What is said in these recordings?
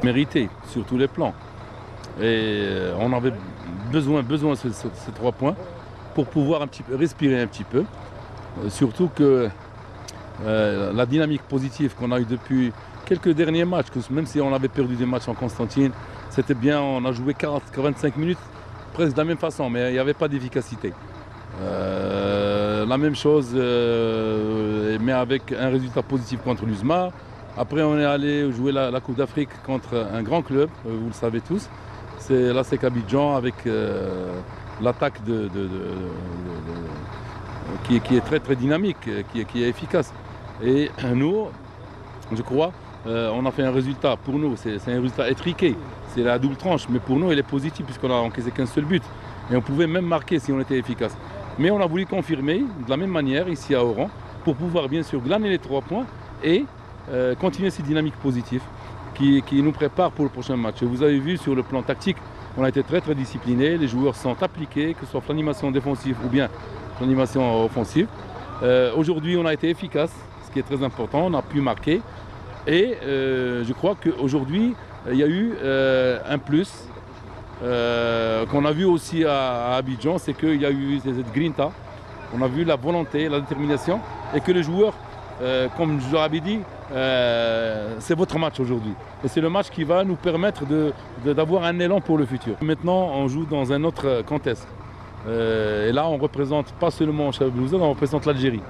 Mérité sur tous les plans. Et on avait besoin de ces 3 points pour pouvoir un petit peu respirer un petit peu. Surtout que la dynamique positive qu'on a eue depuis quelques derniers matchs, même si on avait perdu des matchs en Constantine, c'était bien, on a joué 25 minutes presque de la même façon, mais il n'y avait pas d'efficacité. La même chose, mais avec un résultat positif contre l'USMA. Après, on est allé jouer la Coupe d'Afrique contre un grand club, vous le savez tous. C'est l'ASEC Abidjan avec l'attaque qui est très dynamique, qui est efficace. Et nous, je crois, on a fait un résultat, pour nous, c'est un résultat étriqué. C'est la double tranche, mais pour nous, il est positif puisqu'on a encaissé qu'un seul but. Et on pouvait même marquer si on était efficace. Mais on a voulu confirmer de la même manière ici à Oran pour pouvoir bien sûr glaner les 3 points et continuer cette dynamique positive qui nous prépare pour le prochain match. Et vous avez vu sur le plan tactique, on a été très disciplinés, les joueurs sont appliqués, que ce soit l'animation défensive ou bien l'animation offensive. Aujourd'hui, on a été efficace, ce qui est très important, on a pu marquer. Et je crois qu'aujourd'hui, il y a eu un plus qu'on a vu aussi à Abidjan, c'est qu'il y a eu cette grinta, on a vu la volonté, la détermination, et que les joueurs, comme je l'avais dit, c'est votre match aujourd'hui. Et c'est le match qui va nous permettre d'avoir un élan pour le futur. Maintenant, on joue dans un autre contexte. Et là, on ne représente pas seulement Shabab Belouizdad, on représente l'Algérie.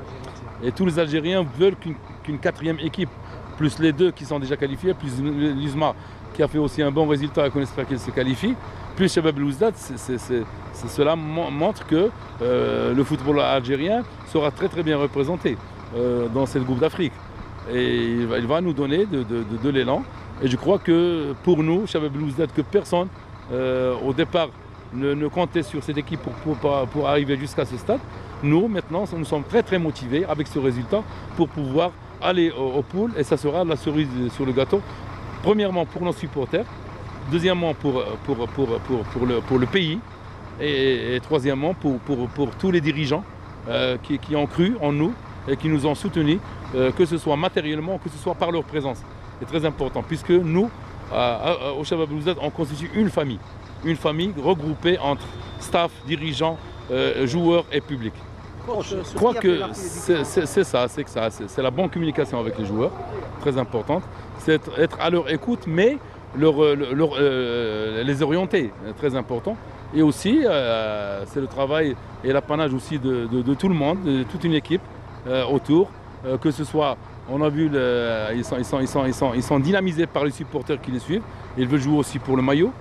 Et tous les Algériens veulent qu'une 4e équipe, plus les 2 qui sont déjà qualifiés, plus l'USMA qui a fait aussi un bon résultat et qu'on espère qu'elle se qualifie, plus Shabab Belouizdad, cela montre que le football algérien sera très bien représenté dans cette Coupe d'Afrique. Et il va nous donner de l'élan. Et je crois que pour nous, Shabab Belouizdad, que personne au départ ne comptait sur cette équipe pour arriver jusqu'à ce stade. Nous, maintenant, nous sommes très motivés avec ce résultat pour pouvoir aller au pool, et ça sera la cerise sur le gâteau. Premièrement pour nos supporters, deuxièmement pour le pays, et troisièmement pour tous les dirigeants qui ont cru en nous et qui nous ont soutenus, que ce soit matériellement, que ce soit par leur présence. C'est très important, puisque nous, au Shabab Belouizdad, on constitue une famille regroupée entre staff, dirigeants, joueurs et public. Je crois que c'est la bonne communication avec les joueurs, très importante. C'est être à leur écoute, mais les orienter, très important. Et aussi, c'est le travail et l'apanage aussi de tout le monde, de toute une équipe autour, que ce soit, on a vu, ils sont dynamisés par les supporters qui les suivent. Ils veulent jouer aussi pour le maillot.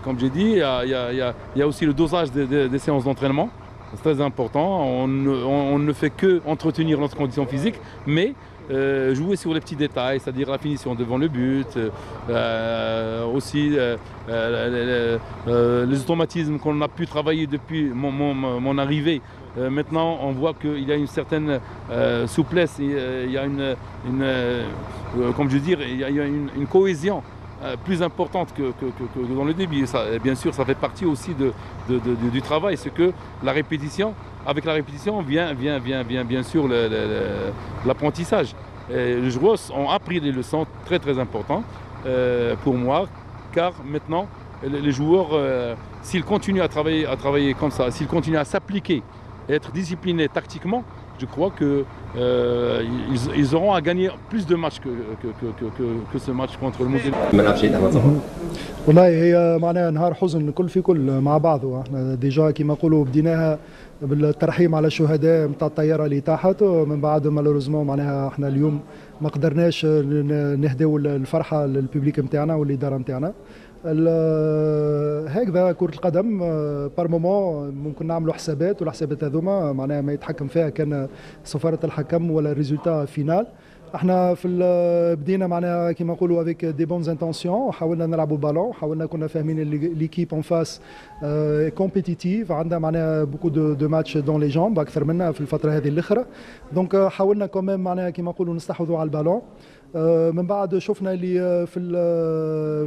Comme j'ai dit, il y a aussi le dosage des séances d'entraînement. C'est très important. On ne fait que entretenir notre condition physique, mais jouer sur les petits détails, c'est-à-dire la finition devant le but, aussi les automatismes qu'on a pu travailler depuis mon arrivée. Maintenant, on voit qu'il y a une certaine souplesse, il y a comme je veux dire, il y a une cohésion plus importante que dans le début. Et bien sûr, ça fait partie aussi du travail, c'est que avec la répétition vient bien sûr l'apprentissage. Les joueurs ont appris des leçons très importantes pour moi, car maintenant, les joueurs, s'ils continuent à travailler comme ça, s'ils continuent à s'appliquer et être disciplinés tactiquement, je crois qu'ils auront à gagner plus de matchs que ce match contre le Mondial. والله هي معناها نهار حزن الكل في كل مع بعضه. احنا ديجا كيما نقولوا بديناها بالترحيم على الشهداء نتاع الطياره اللي طاحت، ومن بعد مالوريزمون معناها احنا اليوم ما قدرناش نهداو الفرحه للببليك نتاعنا والاداره نتاعنا. هكذا كرة القدم بار مومون ممكن نعملوا حسابات، والحسابات هذوما معناها ما يتحكم فيها كان صفارة الحكم ولا الريزولتا فينال. احنا بدينا معناها كيما نقولوا افيك دي بونز انتونسيون، حاولنا نلعبوا البالون، حاولنا كنا فاهمين ليكيب اون فاس كومبيتيتيف، عندها معناها بوكو دو ماتش دون لي جامب اكثر منا في الفتره هذه الاخرى. دونك حاولنا كمان معناها كيما نقولوا نستحوذوا على البالون. من بعد شفنا اللي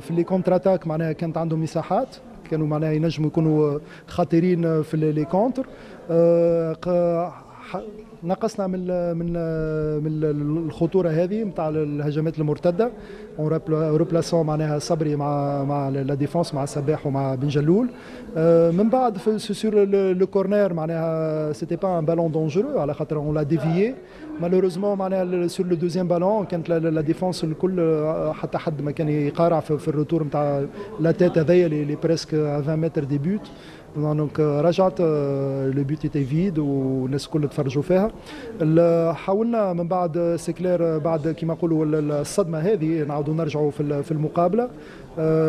في لي كونتر اتاك معناها كانت عندهم مساحات، كانوا معناها ينجموا يكونوا خطيرين في لي كونتر. نقصنا من الخطوره هذه نتاع الهجمات المرتده، ريبلاسون معناها صبري مع لا ديفونس مع سباح ومع بن جلول. من بعد سور لو كورنير معناها سيتي با ان بالون دونجرو على خاطر اون لا ديفيي مالوروزمون معناها سور لو دوزيام بالون كانت لا ديفونس الكل حتى حد ما كان يقارع في الروتور نتاع لا تيت هذايا اللي بريسك 20 متر دي بوت. دونك رجعت لو بوت ايتي فيد والناس الكل تفرجوا فيها. حاولنا من بعد سيكلير بعد كيما نقولوا الصدمه هذه نعاودوا نرجعوا في المقابله.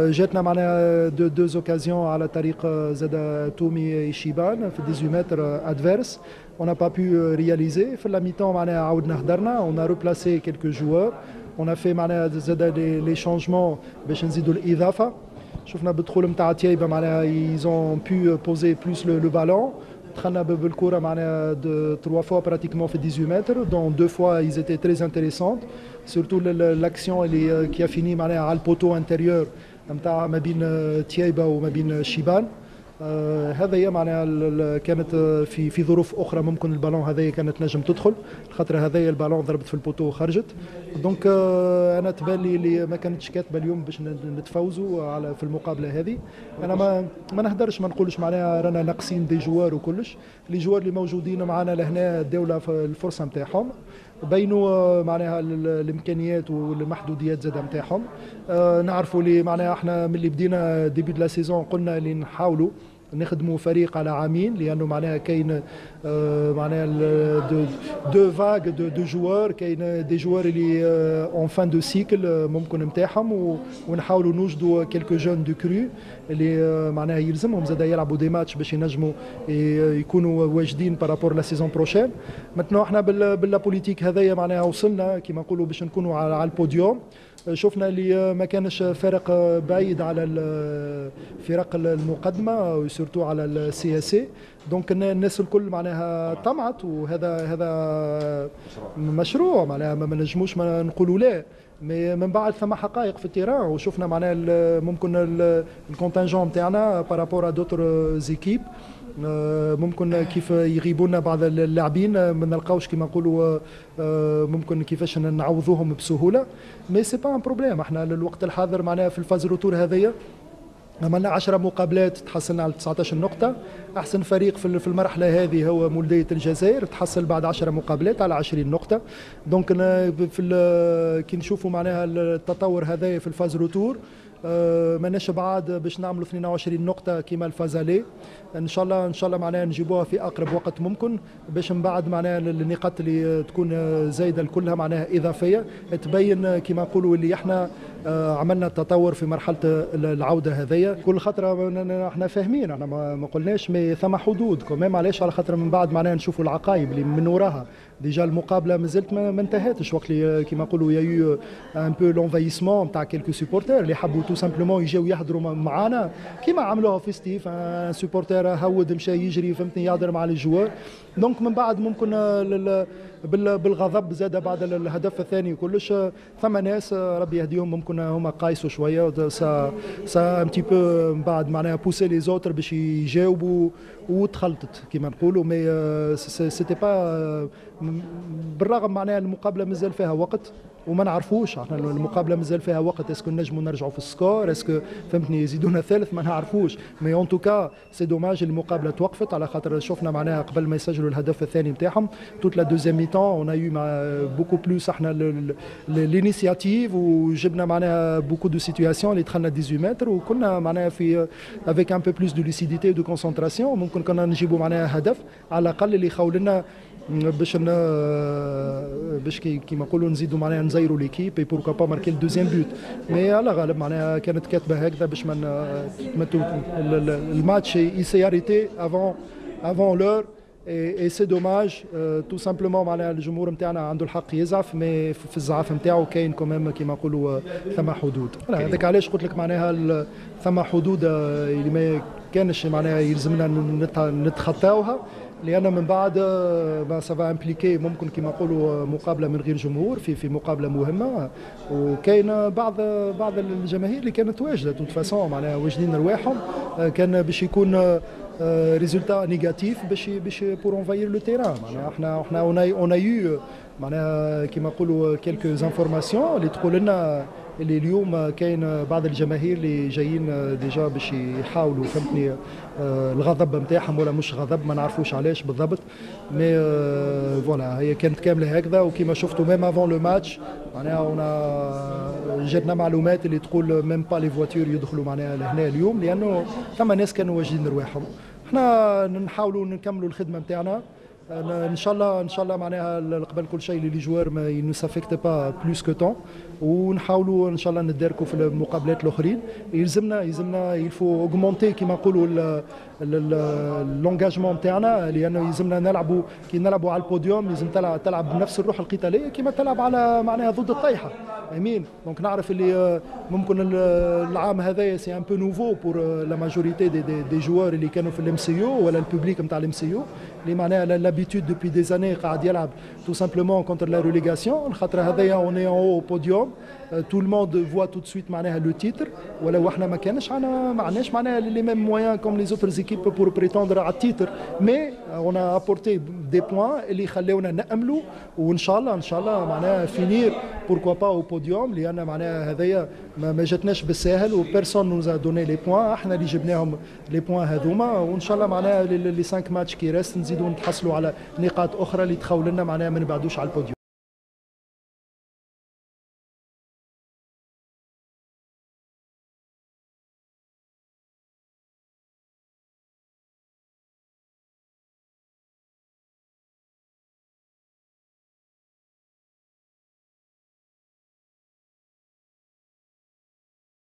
جاتنا معناها دو اوكازيون على طريق زاد تومي شيبان في 18 متر ادفيرس. On n'a pas pu réaliser. في الميتون معناها عاودنا هدرنا. On a replacé quelques joueurs. On a fait معناها زاد les changements باش نزيدوا الاضافه. شفنا بدخول نتاع تيايبه معناها ils ont pu poser plus le ballon. دخلنا بالكره معناها 3 fois pratiquement في 18 متر dont 2 fois ils étaient très intéressantes. surtout l'action اللي qui a fini معناها على البوتو انتيريور نتاع ما بين تيايبه وما بين شيبان. هذا معناها كانت في ظروف اخرى ممكن البالون هذايا كانت نجم تدخل، خاطر هذايا البالون ضربت في البوتو وخرجت. دونك انا تبان لي ما كانتش كاتبه اليوم باش نتفوزوا على في المقابله هذه. انا ما نهدرش ما نقولش معناها رانا ناقصين دي جوار وكلش. لي جوار اللي موجودين معنا لهنا داو الفرصه نتاعهم، بينوا معناها الامكانيات والمحدوديات زاده نتاعهم. نعرفوا اللي معناها احنا من اللي بدينا ديبي دو لا سيزون قلنا اللي نحاولوا نخدموا فريق على عامين، لانه معناها كاين معناها دو فاغ دو جوار، كاين دي جوار اللي اون فان دو سيكل ممكن نتاعهم، ونحاولوا نوجدوا كيلكو جون دو كرو اللي معناها يلزمهم زاد يلعبوا دي ماتش باش ينجموا يكونوا واجدين بارابور لا سيزون بروشين. مثلا احنا باللا بوليتيك هذايا معناها وصلنا كيما نقولوا باش نكونوا على البوديوم. شفنا اللي ما كانش فارق بعيد على الفرق المقدمه وسورتو على السي اس اي. دونك الناس الكل معناها طمعت، وهذا مشروع معناها ما نجموش ما نقولوا لا. مي من بعد ثم حقائق في التيران، وشفنا معناها ممكن الكونتنجون نتاعنا بارابور ا دوتر زيكيب ممكن كيف يغيبوا لنا بعض اللاعبين ما نلقاوش كيما نقولوا ممكن كيفاش نعوضوهم بسهوله. مي سي با ان بروبليم. احنا للوقت الحاضر معناها في الفاز روتور هذيا عملنا 10 مقابلات تحصلنا على 19 نقطة. أحسن فريق في المرحلة هذه هو مولودية الجزائر، تحصل بعد 10 مقابلات على 20 نقطة. دونك كي نشوفوا معناها التطور هذايا في الفاز روتور ماناش بعاد باش نعملوا 22 نقطة كيما الفازالي. ان شاء الله معناها نجيبوها في اقرب وقت ممكن، باش من بعد معناها النقاط اللي تكون زايده كلها معناها اضافيه تبين كيما نقولوا اللي احنا عملنا تطور في مرحله العوده هذيا. كل خطره احنا فاهمين، احنا ما قلناش مي ثم حدود كمان. علاش؟ على خاطر من بعد معناها نشوفوا العقايب اللي من وراها. ديجا المقابله مازالت ما انتهتش، وقت اللي كيما نقولوا يا ان بو لونفايسمون نتاع كيلكو سوبورتير اللي حبوا تو سامبلومون يجيو يحضروا معانا كيما عملوها في ستيف. سوبورتير هود مشى يجري فهمتني يهضر مع الجوار. دونك من بعد ممكن بالغضب زاد بعد الهدف الثاني وكلش ثم ناس ربي يهديهم ممكن هما قايسوا شويه سا ان تي بو من بعد معناها بوسي لي زوتر باش يجاوبوا وتخلطت كيما نقولوا. مي سيتي با بالرغم معناها المقابله مازال فيها وقت وما نعرفوش. احنا المقابله مازال فيها وقت، اسكو نجموا نرجعوا في السكور، اسكو فهمتني يزيدونا ثالث ما نعرفوش. مي اون توكا سي دوماج المقابله توقفت على خاطر شفنا معناها قبل ما يسجلوا الهدف الثاني نتاعهم توت لا دوزيام ميتون اون ايو مع بوكو بلوس احنا لينيسياتيف، وجبنا معناها بوكو دو سيتوياسيون اللي دخلنا 18 متر، وكنا معناها في افيك ان بو بلوس دو لوسيديتي ودو كونسونطراسيون ممكن كنا نجيبوا معناها هدف على الاقل اللي يخول لنا باش كيما نقولوا نزيدوا معناها نزيروا ليكيب اي بوركوا با ماركي الدوزيام بوت. مي على غالب معناها كانت كاتبه هكذا باش الماتش يسي اريتي افون لور. اي سي دوماج تو سامبلومون معناها الجمهور نتاعنا عنده الحق يزعف، مي في الزعف نتاعو كاين كوميم كيما نقولوا ثم حدود. هذاك علاش قلت لك معناها ثم حدود اللي ما كانش معناها يلزمنا نتخطاوها، لأن من بعد ما سافا امبليكي ممكن كما نقولوا مقابلة من غير جمهور في مقابلة مهمة. وكاين بعض الجماهير اللي كانت واجدة توت فاسون معناها واجدين رواحهم، كان باش يكون résultat négatif pour envahir le terrain. On a eu كما نقولوا quelques informations اللي تقول لنا اللي اليوم كاين بعض الجماهير اللي جايين ديجا باش يحاولوا فهمتني الغضب نتاعهم ولا مش غضب ما نعرفوش علاش بالضبط مي فوالا هي كانت كامله هكذا وكما شفتوا ميم افون لو ماتش معناها جاتنا معلومات اللي تقول ميم با لي فواتور يدخلوا معناها لهنا اليوم لانه ثم ناس كانوا واجدين رواحهم. احنا نحاولوا نكملوا الخدمه نتاعنا ان شاء الله معناها قبل كل شيء لي جوار ما ينسافيكت با بلوس كو طون ونحاولوا ان شاء الله نداركوا في المقابلات الاخرين. يلزمنا يلفو اوغمونتي كيما نقولوا لونجاجمون تاعنا لانه يلزمنا نلعبوا كي نلعبوا على البوديوم لازم تلعب بنفس الروح القتاليه كيما تلعب على معناها ضد الطيحه امين. دونك نعرف اللي ممكن العام هذايا سي ان بو نوفو بور لا ماجوريتي دي جوار اللي كانوا في الام سي او ولا البوبليك نتاع الام سي او اللي معناها لابيتود دوبوي دي زاني قاعد يلعب تو سامبلومون كونتر لا ريليغاسيون الخاطر هذايا اون اي او بوديوم tout le monde voit tout de suite معناها le titre ولو احنا ما كانش معناش معناها les mêmes moyens comme les autres équipes pour prétendre à titre mais on a apporté des points اللي خلونا نأملوا وان شاء الله معناها finir pourquoi pas au podium لان معناها هذايا ما جاتناش بالساهل و personne nous a donné les points احنا اللي جبناهم les points هذوما وان شاء الله معناها les 5 ماتش كي ريست نزيدوا نتحصلوا على نقاط اخرى اللي تخول لنا معناها ما نبعدوش على البوديوم.